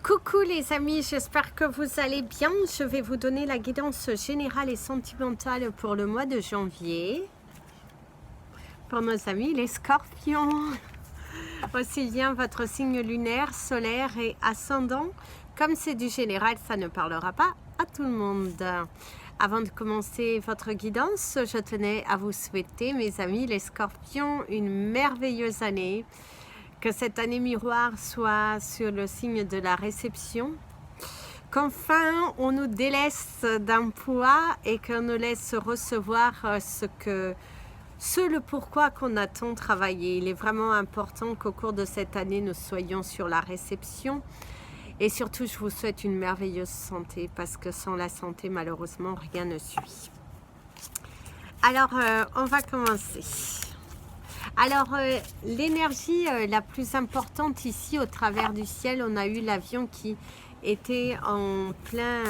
Coucou les amis, j'espère que vous allez bien. Je vais vous donner la guidance générale et sentimentale pour le mois de janvier. Pour nos amis les scorpions. Aussi bien votre signe lunaire, solaire et ascendant. Comme c'est du général, ça ne parlera pas à tout le monde. Avant de commencer votre guidance, je tenais à vous souhaiter, mes amis les scorpions, une merveilleuse année. Que cette année miroir soit sur le signe de la réception, qu'enfin on nous délaisse d'un poids et qu'on nous laisse recevoir le pourquoi qu'on a tant travaillé. Il est vraiment important qu'au cours de cette année, nous soyons sur la réception. Et surtout, je vous souhaite une merveilleuse santé, parce que sans la santé, malheureusement, rien ne suit. Alors, on va commencer. Alors, l'énergie la plus importante ici, au travers du ciel, on a eu l'avion qui était en plein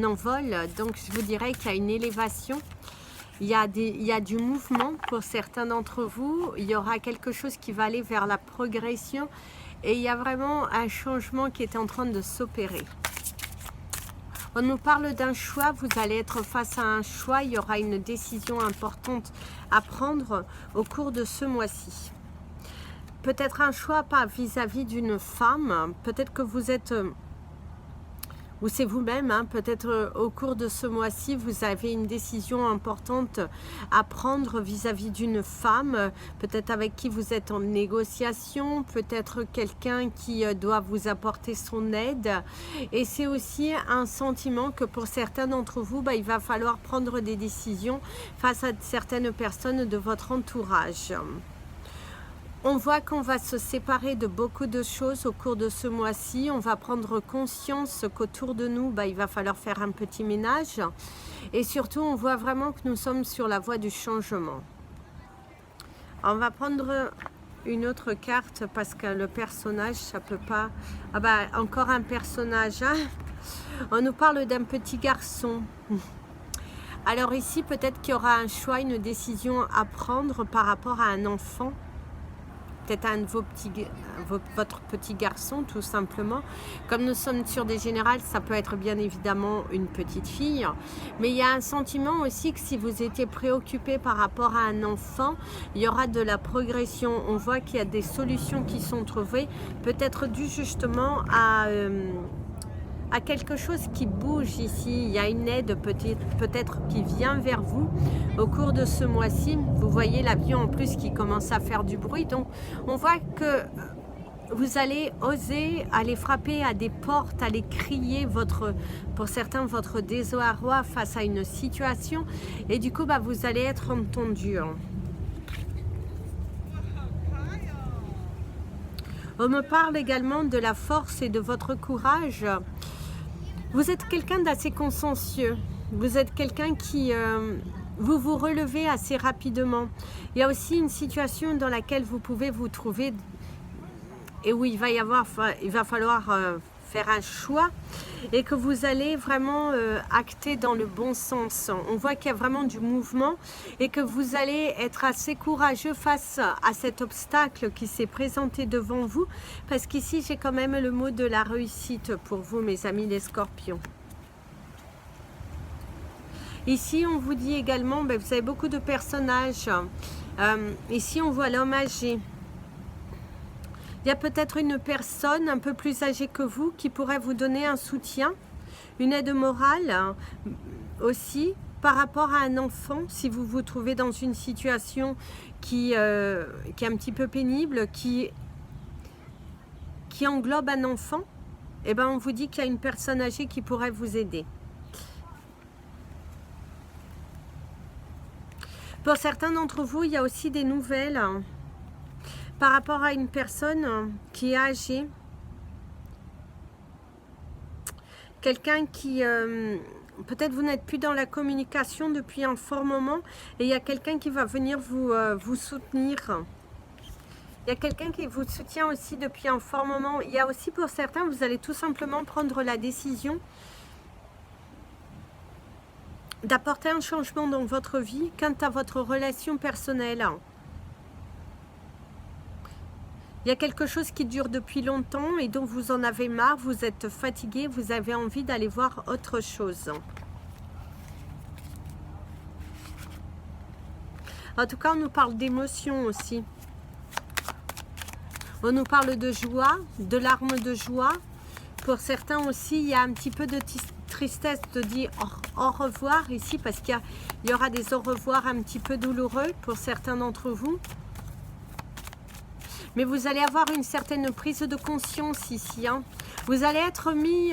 envol. Donc, je vous dirais qu'il y a une élévation. Il y a du mouvement pour certains d'entre vous. Il y aura quelque chose qui va aller vers la progression. Et il y a vraiment un changement qui est en train de s'opérer. On nous parle d'un choix, vous allez être face à un choix, il y aura une décision importante à prendre au cours de ce mois-ci. Peut-être un choix pas vis-à-vis d'une femme, peut-être que vous êtes, ou c'est vous-même, hein, peut-être au cours de ce mois-ci, vous avez une décision importante à prendre vis-à-vis d'une femme, peut-être avec qui vous êtes en négociation, peut-être quelqu'un qui doit vous apporter son aide. Et c'est aussi un sentiment que pour certains d'entre vous, il va falloir prendre des décisions face à certaines personnes de votre entourage. On voit qu'on va se séparer de beaucoup de choses au cours de ce mois-ci. On va prendre conscience qu'autour de nous, il va falloir faire un petit ménage. Et surtout, on voit vraiment que nous sommes sur la voie du changement. On va prendre une autre carte parce que le personnage, ça peut pas... Ah encore un personnage. Hein. On nous parle d'un petit garçon. Alors ici, peut-être qu'il y aura un choix, une décision à prendre par rapport à un enfant. Peut-être un de votre petit garçon, tout simplement. Comme nous sommes sur des générales, ça peut être bien évidemment une petite fille. Mais il y a un sentiment aussi que si vous étiez préoccupé par rapport à un enfant, il y aura de la progression. On voit qu'il y a des solutions qui sont trouvées, peut-être dû justement à quelque chose qui bouge ici. Il y a une aide peut-être qui vient vers vous au cours de ce mois-ci. Vous voyez l'avion en plus qui commence à faire du bruit. Donc on voit que vous allez oser aller frapper à des portes, aller crier pour certains votre désarroi face à une situation. Et du coup vous allez être entendu. On me parle également de la force et de votre courage. Vous êtes quelqu'un d'assez consciencieux. Vous êtes quelqu'un qui... vous vous relevez assez rapidement. Il y a aussi une situation dans laquelle vous pouvez vous trouver et où il va falloir faire un choix et que vous allez vraiment acter dans le bon sens. On voit qu'il y a vraiment du mouvement et que vous allez être assez courageux face à cet obstacle qui s'est présenté devant vous, parce qu'ici j'ai quand même le mot de la réussite pour vous, mes amis les scorpions. Ici on vous dit également, vous avez beaucoup de personnages. Ici on voit l'homme âgé. Il y a peut-être une personne un peu plus âgée que vous qui pourrait vous donner un soutien, une aide morale aussi par rapport à un enfant. Si vous vous trouvez dans une situation qui est un petit peu pénible, qui englobe un enfant, on vous dit qu'il y a une personne âgée qui pourrait vous aider. Pour certains d'entre vous, il y a aussi des nouvelles par rapport à une personne qui est âgée, quelqu'un qui, peut-être vous n'êtes plus dans la communication depuis un fort moment, et il y a quelqu'un qui va venir vous soutenir. Il y a quelqu'un qui vous soutient aussi depuis un fort moment. Il y a aussi pour certains, vous allez tout simplement prendre la décision d'apporter un changement dans votre vie quant à votre relation personnelle. Il y a quelque chose qui dure depuis longtemps et dont vous en avez marre, vous êtes fatigué, vous avez envie d'aller voir autre chose. En tout cas, on nous parle d'émotions aussi. On nous parle de joie, de larmes de joie. Pour certains aussi, il y a un petit peu de tristesse de dire au revoir ici, parce qu'il y aura des au revoir un petit peu douloureux pour certains d'entre vous. Mais vous allez avoir une certaine prise de conscience ici. Hein. Vous allez être mis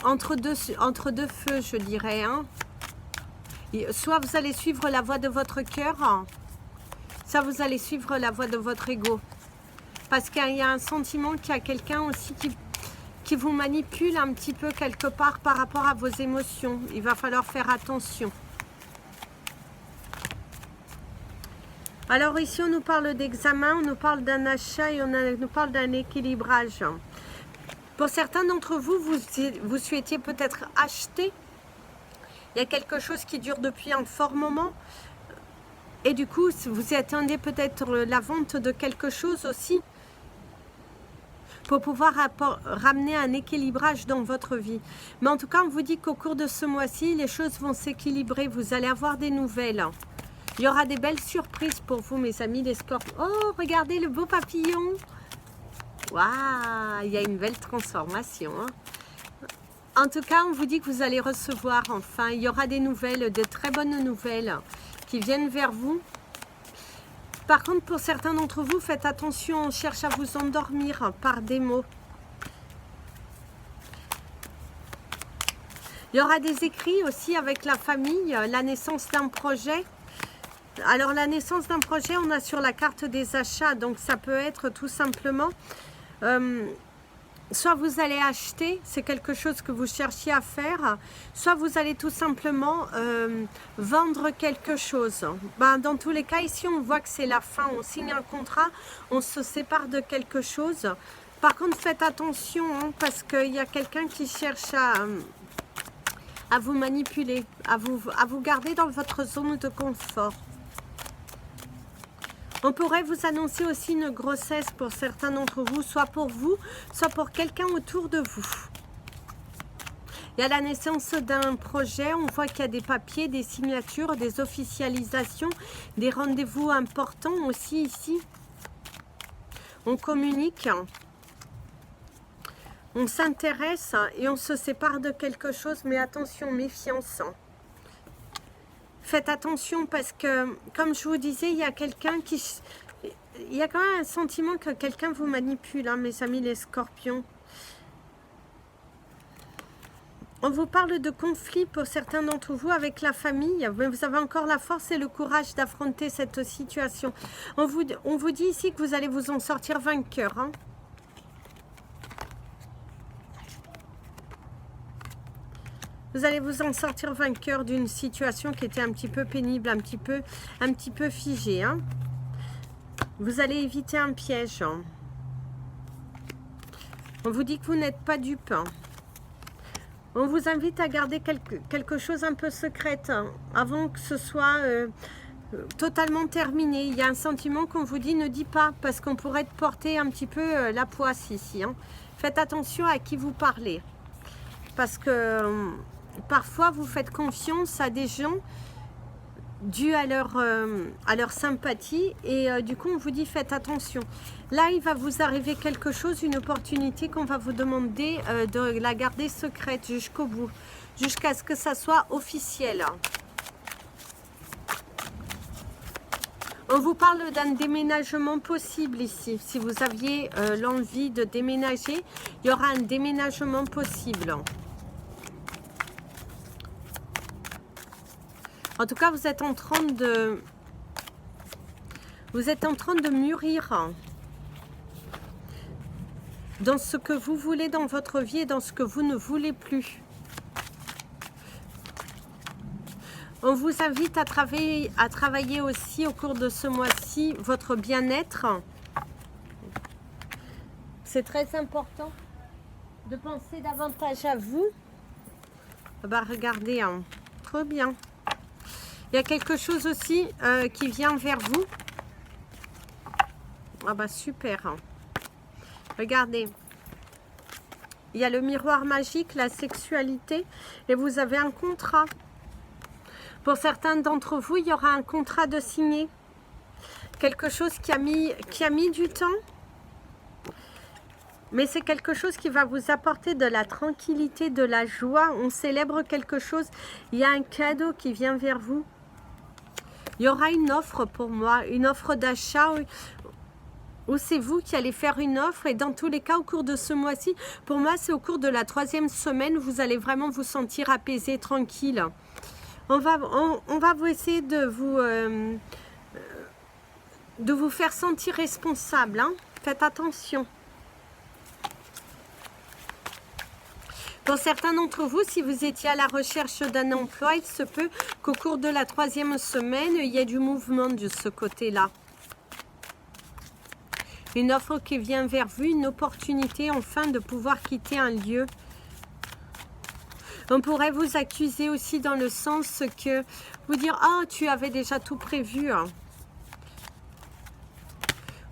entre deux feux, je dirais. Hein. Soit vous allez suivre la voie de votre cœur, soit vous allez suivre la voie de votre ego. Parce qu'il y a un sentiment qu'il y a quelqu'un aussi qui vous manipule un petit peu quelque part par rapport à vos émotions. Il va falloir faire attention. Alors ici, on nous parle d'examen, on nous parle d'un achat et on nous parle d'un équilibrage. Pour certains d'entre vous, vous souhaitiez peut-être acheter. Il y a quelque chose qui dure depuis un fort moment. Et du coup, vous attendez peut-être la vente de quelque chose aussi. Pour pouvoir ramener un équilibrage dans votre vie. Mais en tout cas, on vous dit qu'au cours de ce mois-ci, les choses vont s'équilibrer. Vous allez avoir des nouvelles. Il y aura des belles surprises pour vous, mes amis, les scorpions. Oh, regardez le beau papillon. Waouh, il y a une belle transformation. Hein. En tout cas, on vous dit que vous allez recevoir, enfin, il y aura des nouvelles, de très bonnes nouvelles qui viennent vers vous. Par contre, pour certains d'entre vous, faites attention, on cherche à vous endormir par des mots. Il y aura des écrits aussi avec la famille, la naissance d'un projet. Alors, la naissance d'un projet, on a sur la carte des achats, donc ça peut être tout simplement... soit vous allez acheter, c'est quelque chose que vous cherchiez à faire, soit vous allez tout simplement vendre quelque chose. Ben, dans tous les cas, ici, on voit que c'est la fin. On signe un contrat, on se sépare de quelque chose. Par contre, faites attention, hein, parce qu'il y a quelqu'un qui cherche à vous manipuler, à vous garder dans votre zone de confort. On pourrait vous annoncer aussi une grossesse pour certains d'entre vous, soit pour vous, soit pour quelqu'un autour de vous. Il y a la naissance d'un projet, on voit qu'il y a des papiers, des signatures, des officialisations, des rendez-vous importants aussi ici. On communique, on s'intéresse et on se sépare de quelque chose, mais attention, méfiance. Faites attention parce que, comme je vous disais, il y a quelqu'un qui... Il y a quand même un sentiment que quelqu'un vous manipule, hein, mes amis les scorpions. On vous parle de conflit pour certains d'entre vous avec la famille, mais vous avez encore la force et le courage d'affronter cette situation. On vous dit ici que vous allez vous en sortir vainqueur. Hein. Vous allez vous en sortir vainqueur d'une situation qui était un petit peu pénible, un petit peu figée. Hein. Vous allez éviter un piège. Hein. On vous dit que vous n'êtes pas dupe. Hein. On vous invite à garder quelque chose un peu secrète hein, avant que ce soit totalement terminé. Il y a un sentiment qu'on vous dit ne dis pas parce qu'on pourrait te porter un petit peu la poisse ici. Hein. Faites attention à qui vous parlez parce que... Parfois, vous faites confiance à des gens dû à leur sympathie et du coup, on vous dit faites attention. Là, il va vous arriver quelque chose, une opportunité qu'on va vous demander de la garder secrète jusqu'au bout, jusqu'à ce que ça soit officiel. On vous parle d'un déménagement possible ici. Si vous aviez l'envie de déménager, il y aura un déménagement possible. En tout cas, vous êtes en train de mûrir dans ce que vous voulez dans votre vie et dans ce que vous ne voulez plus. On vous invite à travailler aussi au cours de ce mois-ci votre bien-être. C'est très important de penser davantage à vous. Bah, regardez, hein, trop bien. Il y a quelque chose aussi qui vient vers vous. Ah bah super. Regardez. Il y a le miroir magique, la sexualité, et vous avez un contrat. Pour certains d'entre vous, il y aura un contrat de signer. Quelque chose qui a mis du temps. Mais c'est quelque chose qui va vous apporter de la tranquillité, de la joie. On célèbre quelque chose. Il y a un cadeau qui vient vers vous. Il y aura une offre pour moi, une offre d'achat. Ou c'est vous qui allez faire une offre. Et dans tous les cas, au cours de ce mois-ci, pour moi, c'est au cours de la 3e semaine, vous allez vraiment vous sentir apaisé, tranquille. On va vous essayer de vous faire sentir responsable. Hein. Faites attention. Pour certains d'entre vous, si vous étiez à la recherche d'un emploi, il se peut qu'au cours de la 3e semaine, il y ait du mouvement de ce côté-là. Une offre qui vient vers vous, une opportunité enfin de pouvoir quitter un lieu. On pourrait vous accuser aussi dans le sens que vous dire « Ah, tu avais déjà tout prévu hein. ».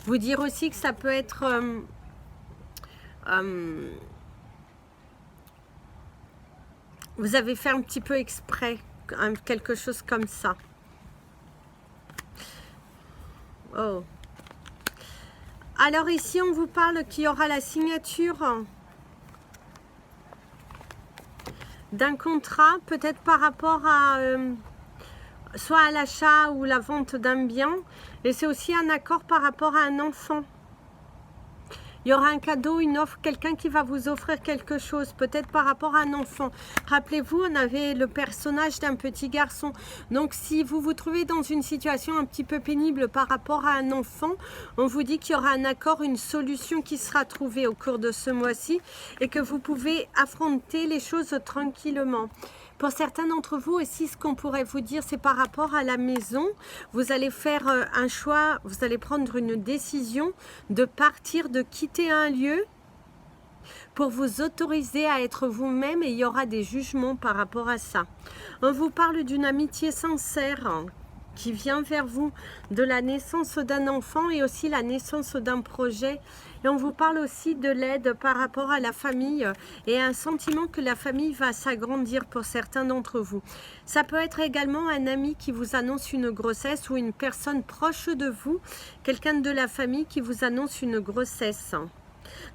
Vous dire aussi que ça peut être vous avez fait un petit peu exprès, quelque chose comme ça. Oh. Alors ici, on vous parle qu'il y aura la signature d'un contrat, peut-être par rapport à soit à l'achat ou la vente d'un bien. Et c'est aussi un accord par rapport à un enfant. Il y aura un cadeau, une offre, quelqu'un qui va vous offrir quelque chose, peut-être par rapport à un enfant. Rappelez-vous, on avait le personnage d'un petit garçon. Donc, si vous vous trouvez dans une situation un petit peu pénible par rapport à un enfant, on vous dit qu'il y aura un accord, une solution qui sera trouvée au cours de ce mois-ci et que vous pouvez affronter les choses tranquillement. Pour certains d'entre vous aussi, ce qu'on pourrait vous dire, c'est par rapport à la maison. Vous allez faire un choix, vous allez prendre une décision de partir, de quitter un lieu pour vous autoriser à être vous-même et il y aura des jugements par rapport à ça. On vous parle d'une amitié sincère qui vient vers vous, de la naissance d'un enfant et aussi la naissance d'un projet. Et on vous parle aussi de l'aide par rapport à la famille et un sentiment que la famille va s'agrandir pour certains d'entre vous. Ça peut être également un ami qui vous annonce une grossesse ou une personne proche de vous, quelqu'un de la famille qui vous annonce une grossesse.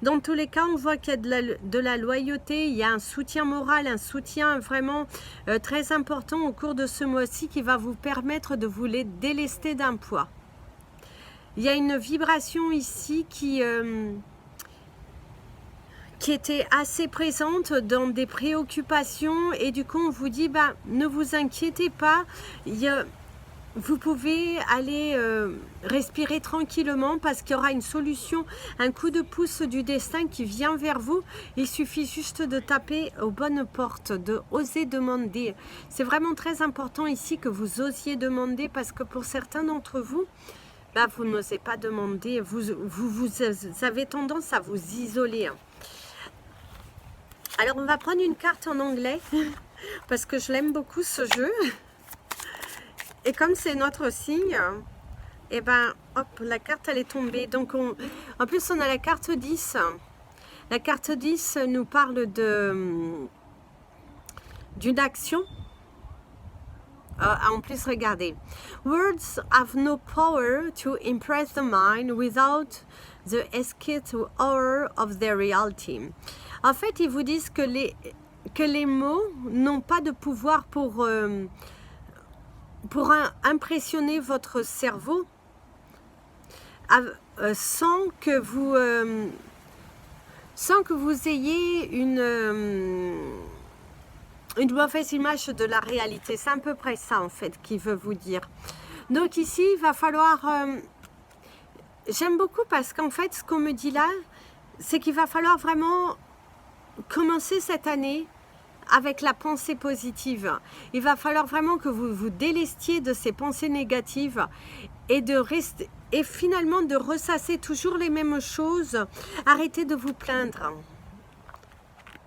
Dans tous les cas, on voit qu'il y a de la loyauté, il y a un soutien moral, un soutien vraiment très important au cours de ce mois-ci qui va vous permettre de vous délester d'un poids. Il y a une vibration ici qui était assez présente dans des préoccupations et du coup on vous dit ne vous inquiétez pas, vous pouvez aller respirer tranquillement parce qu'il y aura une solution, un coup de pouce du destin qui vient vers vous. Il suffit juste de taper aux bonnes portes, de oser demander. C'est vraiment très important ici que vous osiez demander parce que pour certains d'entre vous, vous n'osez pas demander, vous avez tendance à vous isoler. Alors on va prendre une carte en anglais parce que je l'aime beaucoup ce jeu. Et comme c'est notre signe, et hop, la carte elle est tombée. Donc en plus on a la carte 10. La carte 10 nous parle d'une action. En plus, regardez. Words have no power to impress the mind without the escape horror of their reality. En fait, ils vous disent que les mots n'ont pas de pouvoir pour impressionner votre cerveau sans que vous ayez une mauvaise image de la réalité. C'est à peu près ça en fait qu'il veut vous dire. Donc ici, il va falloir... J'aime beaucoup parce qu'en fait, ce qu'on me dit là, c'est qu'il va falloir vraiment commencer cette année avec la pensée positive. Il va falloir vraiment que vous vous délestiez de ces pensées négatives et finalement de ressasser toujours les mêmes choses. Arrêtez de vous plaindre.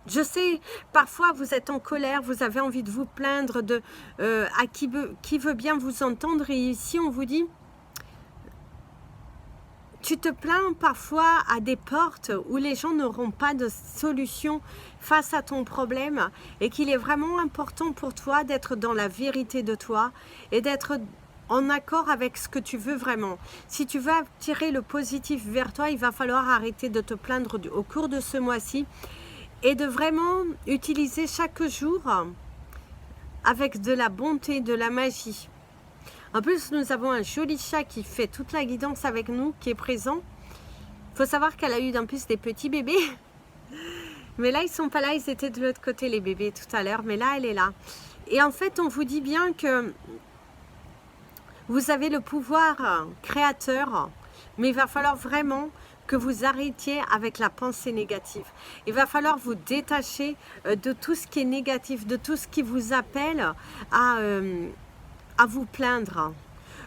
Je sais, parfois vous êtes en colère, vous avez envie de vous plaindre à qui veut bien vous entendre. Et ici, on vous dit, tu te plains parfois à des portes où les gens n'auront pas de solution face à ton problème et qu'il est vraiment important pour toi d'être dans la vérité de toi et d'être en accord avec ce que tu veux vraiment. Si tu veux attirer le positif vers toi, il va falloir arrêter de te plaindre au cours de ce mois-ci et de vraiment utiliser chaque jour avec de la bonté, de la magie. En plus, nous avons un joli chat qui fait toute la guidance avec nous, qui est présent. Il faut savoir qu'elle a eu en plus des petits bébés. Mais là, ils ne sont pas là, ils étaient de l'autre côté, les bébés, tout à l'heure. Mais là, elle est là. Et en fait, on vous dit bien que vous avez le pouvoir créateur, mais il va falloir vraiment que vous arrêtiez avec la pensée négative. Il va falloir vous détacher de tout ce qui est négatif, de tout ce qui vous appelle à vous plaindre.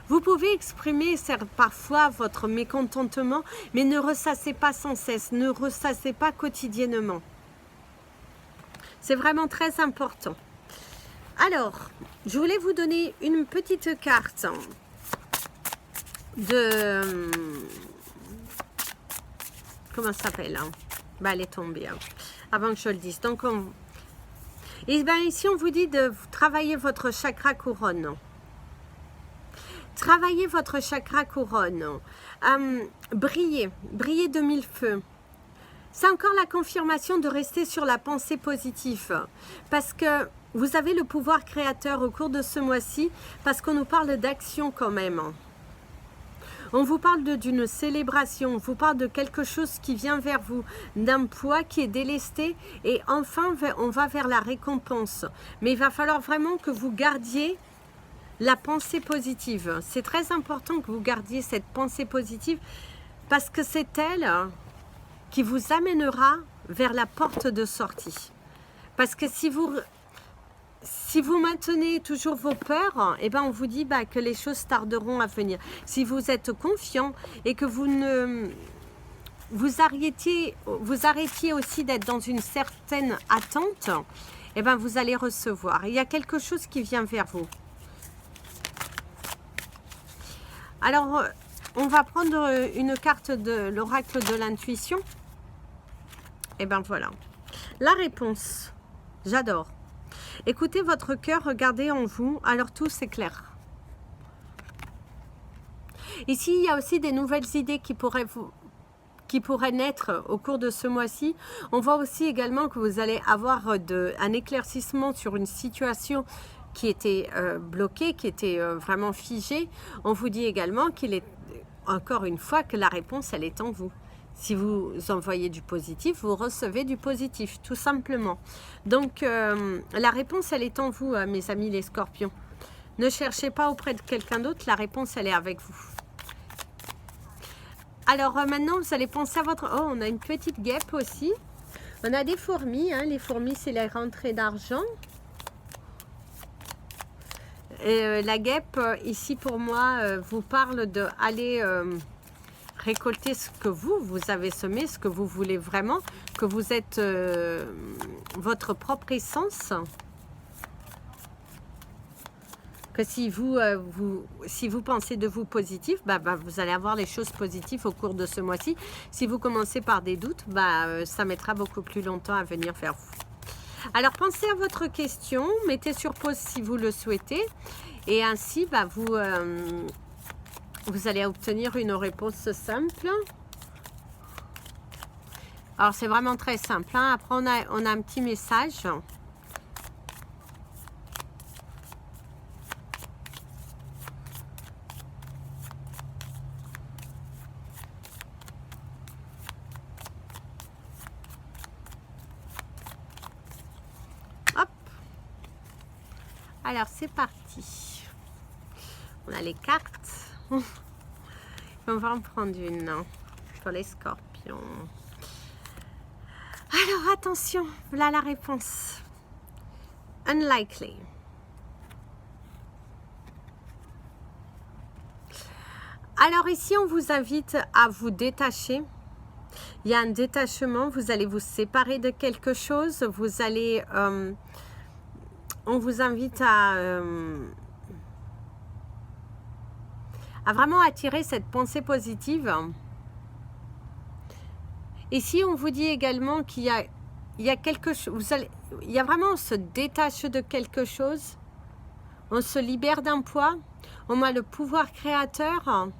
Vous pouvez exprimer parfois votre mécontentement, mais ne ressassez pas sans cesse, ne ressassez pas quotidiennement. C'est vraiment très important. Alors, je voulais vous donner une petite carte de... Comment ça s'appelle hein? Elle est tombée hein, avant que je le dise. Donc, et bien, ici, on vous dit de travailler votre chakra couronne. Travaillez votre chakra couronne. Brillez de mille feux. C'est encore la confirmation de rester sur la pensée positive. Parce que vous avez le pouvoir créateur au cours de ce mois-ci, parce qu'on nous parle d'action quand même. On vous parle d'une célébration, on vous parle de quelque chose qui vient vers vous, d'un poids qui est délesté et enfin on va vers la récompense. Mais il va falloir vraiment que vous gardiez la pensée positive. C'est très important que vous gardiez cette pensée positive parce que c'est elle qui vous amènera vers la porte de sortie. Parce que si vous maintenez toujours vos peurs, eh ben on vous dit que les choses tarderont à venir. Si vous êtes confiant et que vous arrêtiez aussi d'être dans une certaine attente, eh ben vous allez recevoir. Il y a quelque chose qui vient vers vous. Alors, on va prendre une carte de l'oracle de l'intuition. Et ben voilà. La réponse. J'adore. Écoutez votre cœur, regardez en vous, alors tout s'éclaire. Ici, il y a aussi des nouvelles idées qui pourraient naître au cours de ce mois-ci. On voit aussi également que vous allez avoir un éclaircissement sur une situation qui était bloquée, qui était vraiment figée. On vous dit également qu'il est, encore une fois, que la réponse, elle est en vous. Si vous envoyez du positif, vous recevez du positif, tout simplement. Donc, la réponse, elle est en vous, mes amis les scorpions. Ne cherchez pas auprès de quelqu'un d'autre, la réponse, elle est avec vous. Alors, maintenant, vous allez penser à votre... Oh, on a une petite guêpe aussi. On a des fourmis, hein. Les fourmis, c'est les rentrées d'argent. La guêpe, ici, pour moi, vous parle d'aller... récolter ce que vous avez semé, ce que vous voulez vraiment, que vous êtes votre propre essence. Que si vous pensez de vous positif, vous allez avoir les choses positives au cours de ce mois-ci. Si vous commencez par des doutes, ça mettra beaucoup plus longtemps à venir vers vous. Alors, pensez à votre question, mettez sur pause si vous le souhaitez. Et ainsi, vous allez obtenir une réponse simple. Alors, c'est vraiment très simple. Hein. Après, on a un petit message. Hop. Alors, c'est parti. On a les cartes. On va en prendre une pour les scorpions. Alors attention, voilà la réponse. Unlikely. Alors ici, on vous invite à vous détacher. Il y a un détachement, vous allez vous séparer de quelque chose. Vous allez... on vous invite à vraiment attirer cette pensée positive. Ici, on vous dit également qu'il y a quelque chose, il y a vraiment, on se détache de quelque chose, on se libère d'un poids, on a le pouvoir créateur.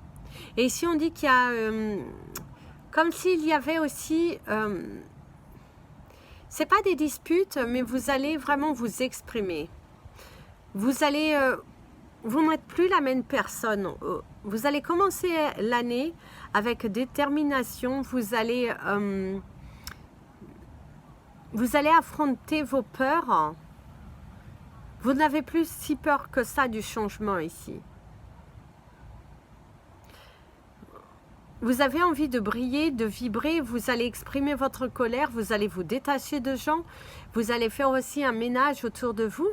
Et ici, on dit qu'il y a, comme s'il y avait aussi, c'est pas des disputes, mais vous allez vraiment vous exprimer. Vous allez, vous n'êtes plus la même personne. Vous allez commencer l'année avec détermination. Vous allez affronter vos peurs. Vous n'avez plus si peur que ça du changement ici. Vous avez envie de briller, de vibrer, vous allez exprimer votre colère, vous allez vous détacher de gens, vous allez faire aussi un ménage autour de vous.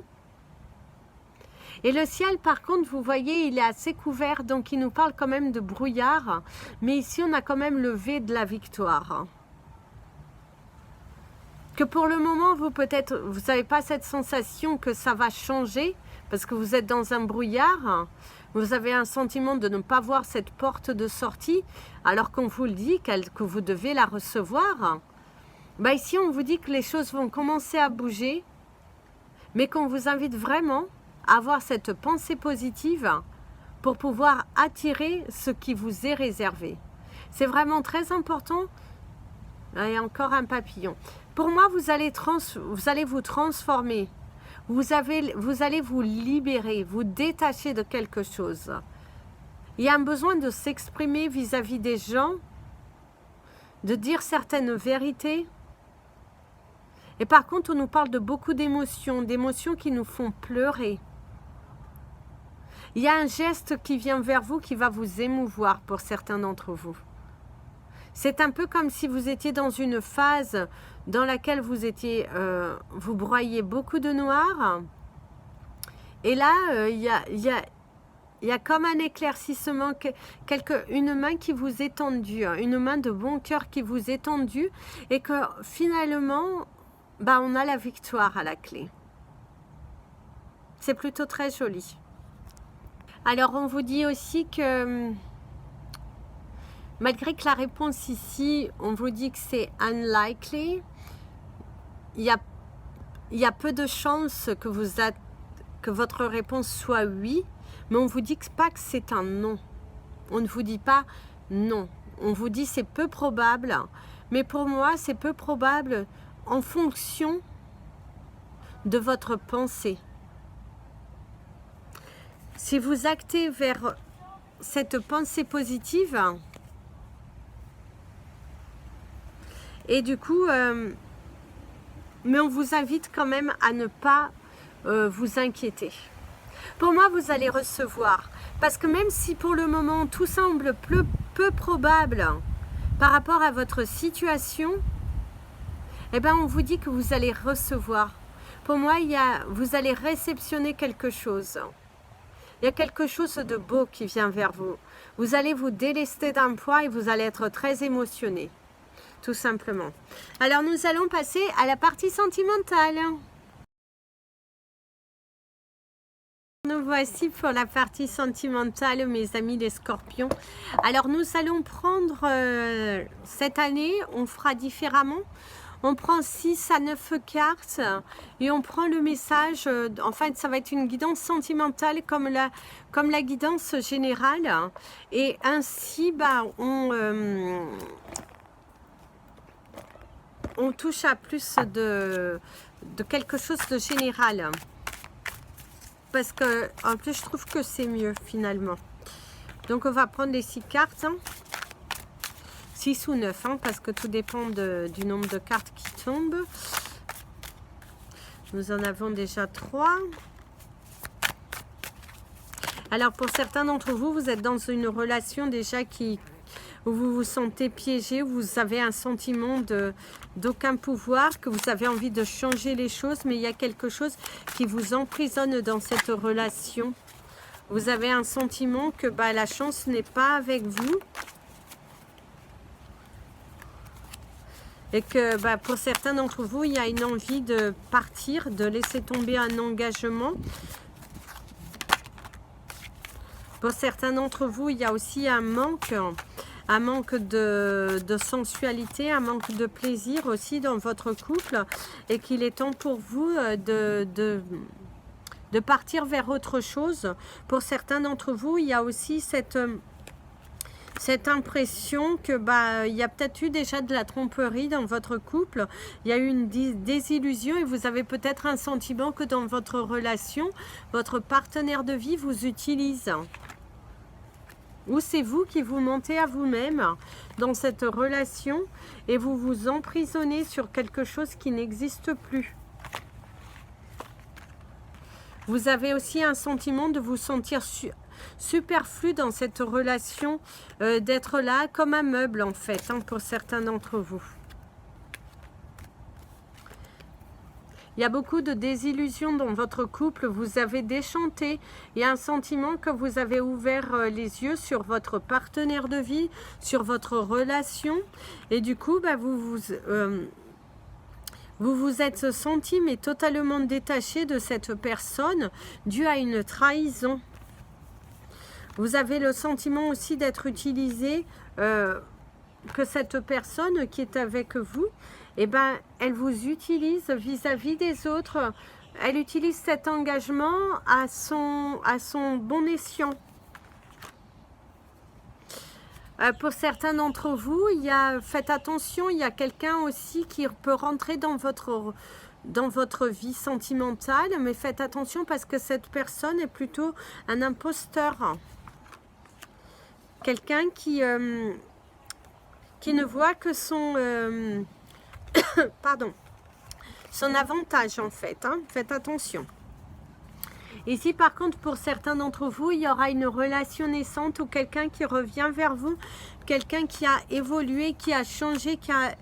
Et le ciel, par contre, vous voyez, il est assez couvert, donc il nous parle quand même de brouillard, mais ici, on a quand même le V de la victoire. Que pour le moment, vous peut-être, vous n'avez pas cette sensation que ça va changer, parce que vous êtes dans un brouillard. Vous avez un sentiment de ne pas voir cette porte de sortie, alors qu'on vous le dit que vous devez la recevoir. Ben ici, on vous dit que les choses vont commencer à bouger, mais qu'on vous invite vraiment à avoir cette pensée positive pour pouvoir attirer ce qui vous est réservé. C'est vraiment très important. Et encore un papillon. Pour moi, vous allez vous transformer. Vous allez vous libérer, vous détacher de quelque chose. Il y a un besoin de s'exprimer vis-à-vis des gens, de dire certaines vérités. Et par contre, on nous parle de beaucoup d'émotions qui nous font pleurer. Il y a un geste qui vient vers vous qui va vous émouvoir pour certains d'entre vous. C'est un peu comme si vous étiez dans une phase dans laquelle vous broyez beaucoup de noir. Et là, il y a comme un éclaircissement, une main qui vous est tendue, une main de bon cœur qui vous est tendue, et que finalement, bah, on a la victoire à la clé. C'est plutôt très joli. Alors, on vous dit aussi que malgré que la réponse ici, on vous dit que c'est unlikely, il y a peu de chances que votre réponse soit oui, mais on vous dit pas que c'est un non. On ne vous dit pas non. On vous dit c'est peu probable, mais pour moi, c'est peu probable en fonction de votre pensée. Si vous actez vers cette pensée positive, et du coup, mais on vous invite quand même à ne pas vous inquiéter. Pour moi, vous allez recevoir. Parce que même si pour le moment, tout semble peu probable par rapport à votre situation, eh ben, on vous dit que vous allez recevoir. Pour moi, vous allez réceptionner quelque chose. Il y a quelque chose de beau qui vient vers vous. Vous allez vous délester d'un poids et vous allez être très émotionné. Tout simplement. Alors, nous allons passer à la partie sentimentale. Nous voici pour la partie sentimentale, mes amis les scorpions. Alors, nous allons prendre cette année, on fera différemment. On prend 6 à 9 cartes et on prend le message. En fait, ça va être une guidance sentimentale comme la guidance générale. Et ainsi, bah, on touche à plus de quelque chose de général. Parce que, en plus, je trouve que c'est mieux, finalement. Donc, on va prendre les 6 cartes. 6 ou 9, hein, parce que tout dépend du nombre de cartes qui tombent. Nous en avons déjà 3. Alors, pour certains d'entre vous, vous êtes dans une relation déjà où vous vous sentez piégé, où vous avez un sentiment d'aucun pouvoir, que vous avez envie de changer les choses, mais il y a quelque chose qui vous emprisonne dans cette relation. Vous avez un sentiment que bah, la chance n'est pas avec vous. Et que bah, pour certains d'entre vous, il y a une envie de partir, de laisser tomber un engagement. Pour certains d'entre vous, il y a aussi un manque un manque de sensualité, un manque de plaisir aussi dans votre couple, et qu'il est temps pour vous de partir vers autre chose. Pour certains d'entre vous, il y a aussi cette impression que il y a peut-être eu déjà de la tromperie dans votre couple, il y a eu une désillusion et vous avez peut-être un sentiment que dans votre relation, votre partenaire de vie vous utilise. Ou c'est vous qui vous mentez à vous-même dans cette relation et vous vous emprisonnez sur quelque chose qui n'existe plus. Vous avez aussi un sentiment de vous sentir superflu dans cette relation, d'être là comme un meuble en fait, hein, pour certains d'entre vous. Il y a beaucoup de désillusions dans votre couple, vous avez déchanté. Il y a un sentiment que vous avez ouvert les yeux sur votre partenaire de vie, sur votre relation. Et du coup, vous vous êtes senti mais totalement détaché de cette personne dû à une trahison. Vous avez le sentiment aussi d'être utilisé, que cette personne qui est avec vous, elle vous utilise vis-à-vis des autres. Elle utilise cet engagement à son bon escient. Pour certains d'entre vous, faites attention, il y a quelqu'un aussi qui peut rentrer dans votre vie sentimentale, mais faites attention parce que cette personne est plutôt un imposteur. Quelqu'un qui ne voit que son son avantage en fait, hein. Faites attention. Ici par contre pour certains d'entre vous, il y aura une relation naissante ou quelqu'un qui revient vers vous, quelqu'un qui a évolué, qui a changé, qui a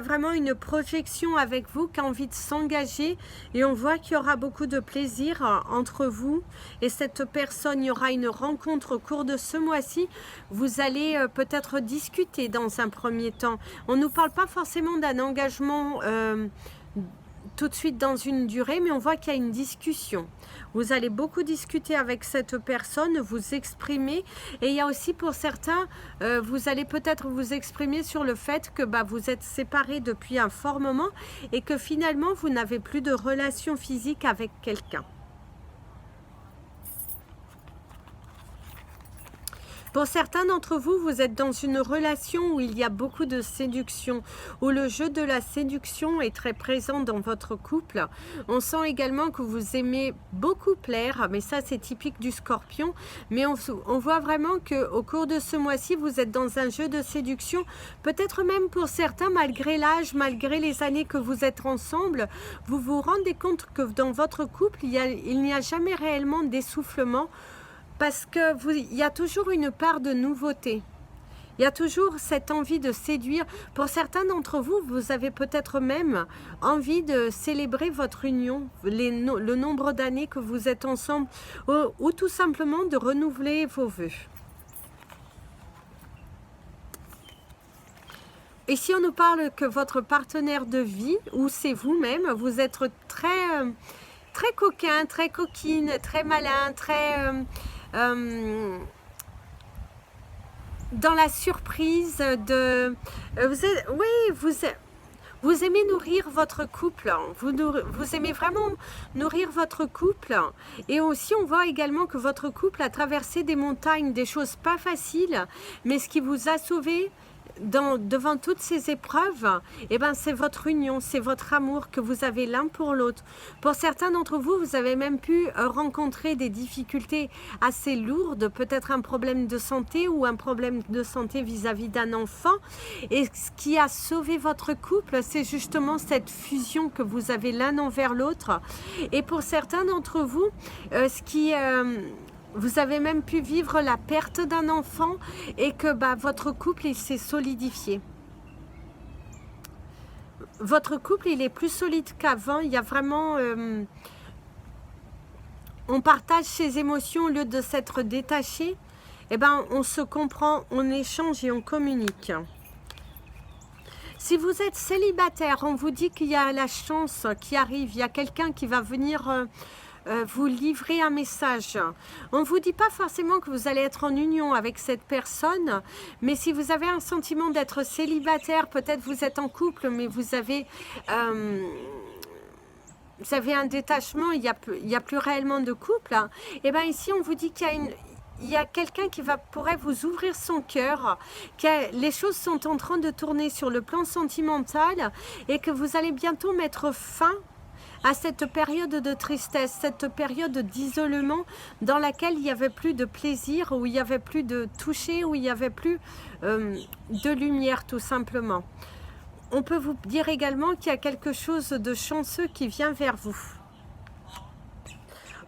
vraiment une projection avec vous, qui a envie de s'engager, et on voit qu'il y aura beaucoup de plaisir entre vous et cette personne. Il y aura une rencontre au cours de ce mois-ci. Vous allez peut-être discuter dans un premier temps. On ne nous parle pas forcément d'un engagement tout de suite dans une durée, mais on voit qu'il y a une discussion. Vous allez beaucoup discuter avec cette personne, vous exprimer, et il y a aussi pour certains, vous allez peut-être vous exprimer sur le fait que vous êtes séparés depuis un fort moment et que finalement vous n'avez plus de relation physique avec quelqu'un. Pour certains d'entre vous, vous êtes dans une relation où il y a beaucoup de séduction, où le jeu de la séduction est très présent dans votre couple. On sent également que vous aimez beaucoup plaire, mais ça c'est typique du Scorpion. Mais on voit vraiment qu'au cours de ce mois-ci, vous êtes dans un jeu de séduction. Peut-être même pour certains, malgré l'âge, malgré les années que vous êtes ensemble, vous vous rendez compte que dans votre couple, il n'y a jamais réellement d'essoufflement. Parce qu'il y a toujours une part de nouveauté. Il y a toujours cette envie de séduire. Pour certains d'entre vous, vous avez peut-être même envie de célébrer votre union, le nombre d'années que vous êtes ensemble, ou tout simplement de renouveler vos vœux. Ici, on nous parle que votre partenaire de vie, ou c'est vous-même, vous êtes très coquin, très coquine, très malin, très... dans la surprise de... vous aimez nourrir votre couple, vous aimez vraiment nourrir votre couple, et aussi on voit également que votre couple a traversé des montagnes, des choses pas faciles, mais ce qui vous a sauvé devant toutes ces épreuves, c'est votre union, c'est votre amour que vous avez l'un pour l'autre. Pour certains d'entre vous, vous avez même pu rencontrer des difficultés assez lourdes, peut-être un problème de santé ou un problème de santé vis-à-vis d'un enfant. Et ce qui a sauvé votre couple, c'est justement cette fusion que vous avez l'un envers l'autre. Et pour certains d'entre vous, vous avez même pu vivre la perte d'un enfant et que votre couple il s'est solidifié. Votre couple il est plus solide qu'avant. Il y a vraiment... on partage ses émotions au lieu de s'être détaché. On se comprend, on échange et on communique. Si vous êtes célibataire, on vous dit qu'il y a la chance qui arrive. Il y a quelqu'un qui va venir... vous livrer un message. On ne vous dit pas forcément que vous allez être en union avec cette personne, mais si vous avez un sentiment d'être célibataire, peut-être vous êtes en couple, mais vous avez un détachement, il y a plus réellement de couple, hein. Et bien ici, on vous dit qu'il y a il y a quelqu'un qui pourrait vous ouvrir son cœur, que les choses sont en train de tourner sur le plan sentimental et que vous allez bientôt mettre fin à cette période de tristesse, cette période d'isolement dans laquelle il n'y avait plus de plaisir, où il n'y avait plus de toucher, où il n'y avait plus de lumière tout simplement. On peut vous dire également qu'il y a quelque chose de chanceux qui vient vers vous.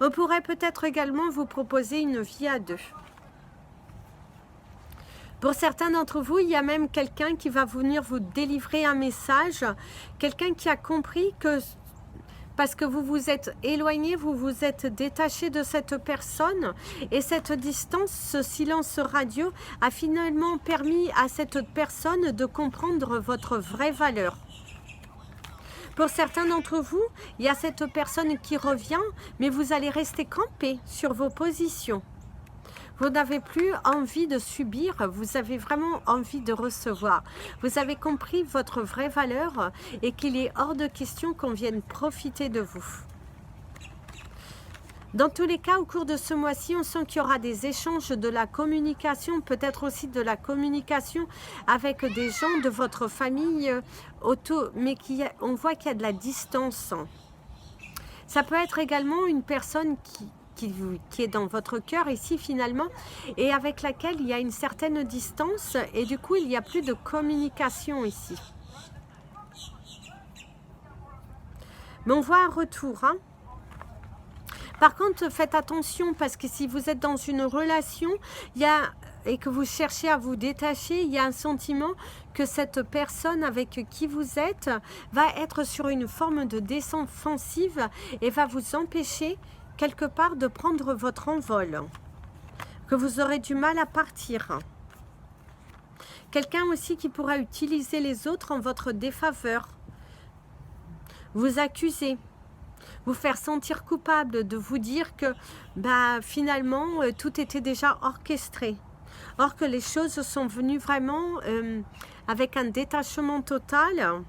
On pourrait peut-être également vous proposer une vie à deux. Pour certains d'entre vous, il y a même quelqu'un qui va venir vous délivrer un message, quelqu'un qui a compris que parce que vous vous êtes éloigné, vous vous êtes détaché de cette personne et cette distance, ce silence radio a finalement permis à cette personne de comprendre votre vraie valeur. Pour certains d'entre vous, il y a cette personne qui revient, mais vous allez rester campé sur vos positions. Vous n'avez plus envie de subir, vous avez vraiment envie de recevoir. Vous avez compris votre vraie valeur et qu'il est hors de question qu'on vienne profiter de vous. Dans tous les cas, au cours de ce mois-ci, on sent qu'il y aura des échanges, de la communication, peut-être aussi de la communication avec des gens de votre famille, mais on voit qu'il y a de la distance. Ça peut être également une personne qui est dans votre cœur ici finalement, et avec laquelle il y a une certaine distance, et du coup il n'y a plus de communication ici. Mais on voit un retour, hein. Par contre, faites attention parce que si vous êtes dans une relation et que vous cherchez à vous détacher, il y a un sentiment que cette personne avec qui vous êtes va être sur une forme de défensive et va vous empêcher quelque part de prendre votre envol, que vous aurez du mal à partir. Quelqu'un aussi qui pourra utiliser les autres en votre défaveur, vous accuser, vous faire sentir coupable, de vous dire que finalement tout était déjà orchestré, or que les choses sont venues vraiment avec un détachement total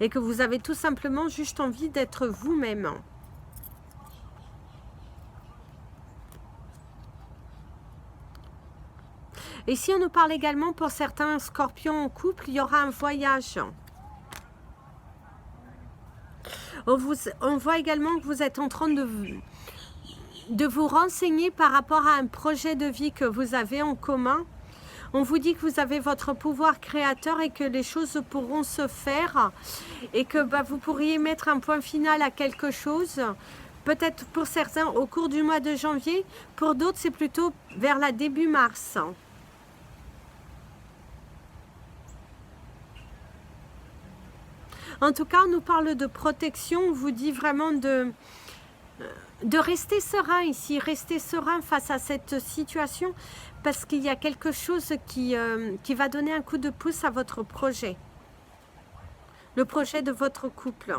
et que vous avez tout simplement juste envie d'être vous-même. Ici on nous parle également pour certains scorpions en couple, il y aura un voyage. On voit également que vous êtes en train de vous renseigner par rapport à un projet de vie que vous avez en commun. On vous dit que vous avez votre pouvoir créateur et que les choses pourront se faire et que vous pourriez mettre un point final à quelque chose. Peut-être pour certains au cours du mois de janvier, pour d'autres c'est plutôt vers la début mars. En tout cas, on nous parle de protection, on vous dit vraiment de rester serein ici, rester serein face à cette situation parce qu'il y a quelque chose qui va donner un coup de pouce à votre projet, le projet de votre couple.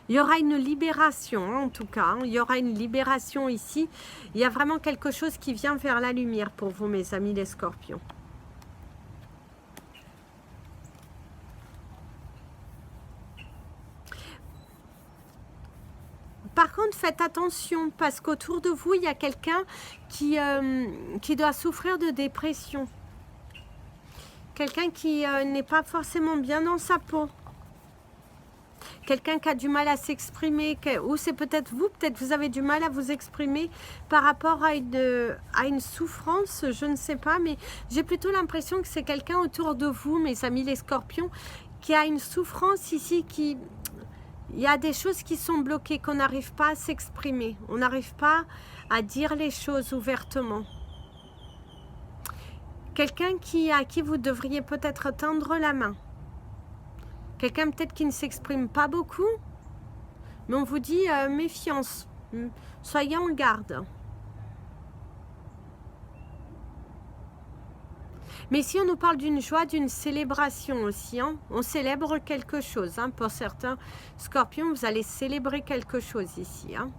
Il y aura une libération, hein, en tout cas, hein, il y aura une libération ici. Il y a vraiment quelque chose qui vient vers la lumière pour vous, mes amis les scorpions. Par contre, faites attention parce qu'autour de vous, il y a quelqu'un qui doit souffrir de dépression. Quelqu'un qui n'est pas forcément bien dans sa peau. Quelqu'un qui a du mal à s'exprimer. Ou c'est peut-être vous avez du mal à vous exprimer par rapport à une souffrance, je ne sais pas. Mais j'ai plutôt l'impression que c'est quelqu'un autour de vous, mes amis les scorpions, qui a une souffrance ici qui... Il y a des choses qui sont bloquées, qu'on n'arrive pas à s'exprimer. On n'arrive pas à dire les choses ouvertement. Quelqu'un à qui vous devriez peut-être tendre la main. Quelqu'un peut-être qui ne s'exprime pas beaucoup. Mais on vous dit méfiance. Soyez en garde. Mais ici, on nous parle d'une joie, d'une célébration aussi. Hein. On célèbre quelque chose. Hein. Pour certains scorpions, vous allez célébrer quelque chose ici. Hein.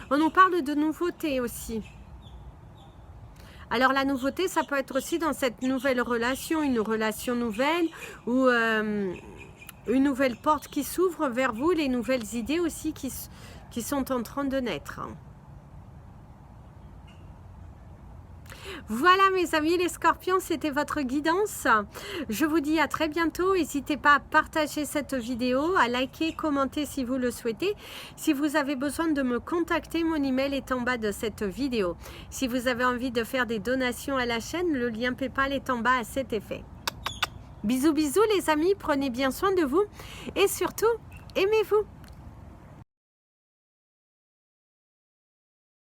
On nous parle de nouveautés aussi. Alors la nouveauté, ça peut être aussi dans cette nouvelle relation, une relation nouvelle ou une nouvelle porte qui s'ouvre vers vous, les nouvelles idées aussi qui sont en train de naître. Voilà mes amis les scorpions, c'était votre guidance. Je vous dis à très bientôt. N'hésitez pas à partager cette vidéo, à liker, commenter si vous le souhaitez. Si vous avez besoin de me contacter, mon email est en bas de cette vidéo. Si vous avez envie de faire des donations à la chaîne, le lien PayPal est en bas à cet effet. Bisous bisous les amis, prenez bien soin de vous et surtout, aimez-vous.